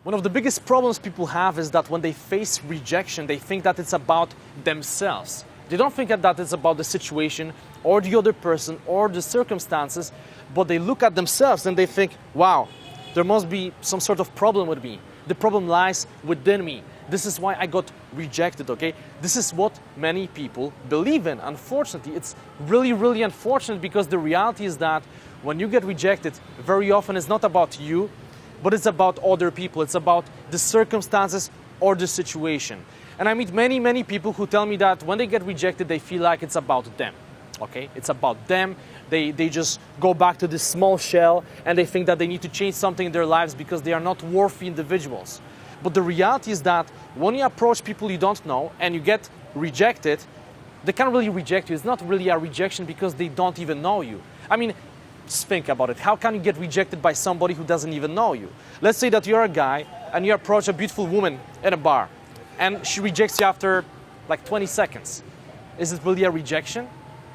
One of the biggest problems people have is that when they face rejection, they think that it's about themselves. They don't think that it's about the situation or the other person or the circumstances, but they look at themselves and they think, wow, there must be some sort of problem with me. The problem lies within me. This is why I got rejected, okay? This is what many people believe in. Unfortunately, it's really, really unfortunate, because the reality is that when you get rejected, very often it's not about you, but it's about other people. It's about the circumstances or the situation. And I meet many, many people who tell me that when they get rejected, they feel like it's about them, okay? It's about them. They just go back to this small shell and they think that they need to change something in their lives because they are not worthy individuals. But the reality is that when you approach people you don't know and you get rejected, they can't really reject you. It's not really a rejection because they don't even know you. I mean, just think about it. How can you get rejected by somebody who doesn't even know you? Let's say that you're a guy and you approach a beautiful woman in a bar and she rejects you after like 20 seconds. Is it really a rejection?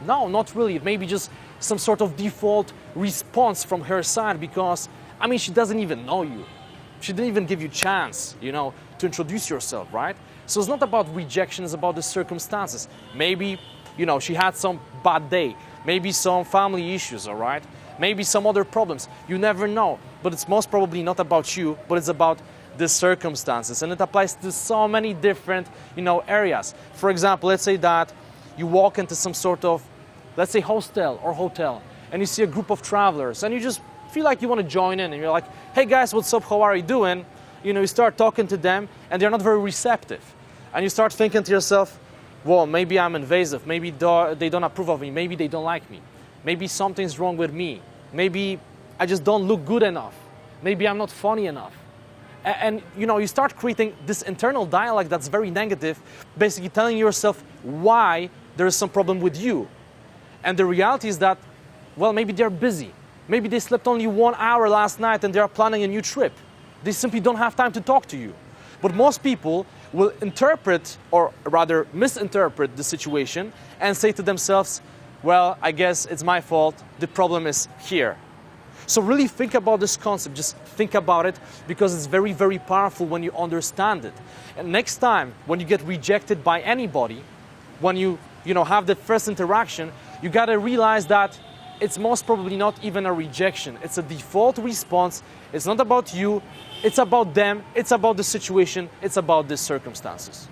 No, not really. It may be just some sort of default response from her side because, I mean, she doesn't even know you. She didn't even give you a chance, to introduce yourself, right? So it's not about rejection, it's about the circumstances. Maybe, she had some bad day. Maybe some family issues, all right? Maybe some other problems. You never know. But it's most probably not about you, but it's about the circumstances. And it applies to so many different, areas. For example, let's say that you walk into some sort of, let's say, hostel or hotel, and you see a group of travelers, and you just feel like you want to join in, and you're like, hey guys, what's up, how are you doing? You start talking to them, and they're not very receptive. And you start thinking to yourself, well, maybe I'm invasive, maybe they don't approve of me, maybe they don't like me, maybe something's wrong with me, maybe I just don't look good enough, maybe I'm not funny enough. And you start creating this internal dialogue that's very negative, basically telling yourself why there is some problem with you. And the reality is that, well, maybe they're busy. Maybe they slept only 1 hour last night and they are planning a new trip. They simply don't have time to talk to you. But most people will interpret, or rather misinterpret, the situation and say to themselves, well, I guess it's my fault, the problem is here. So really think about this concept, just think about it, because it's very, very powerful when you understand it. And next time, when you get rejected by anybody, when you have the first interaction, you gotta realize that it's most probably not even a rejection. It's a default response. It's not about you, it's about them, it's about the situation, it's about the circumstances.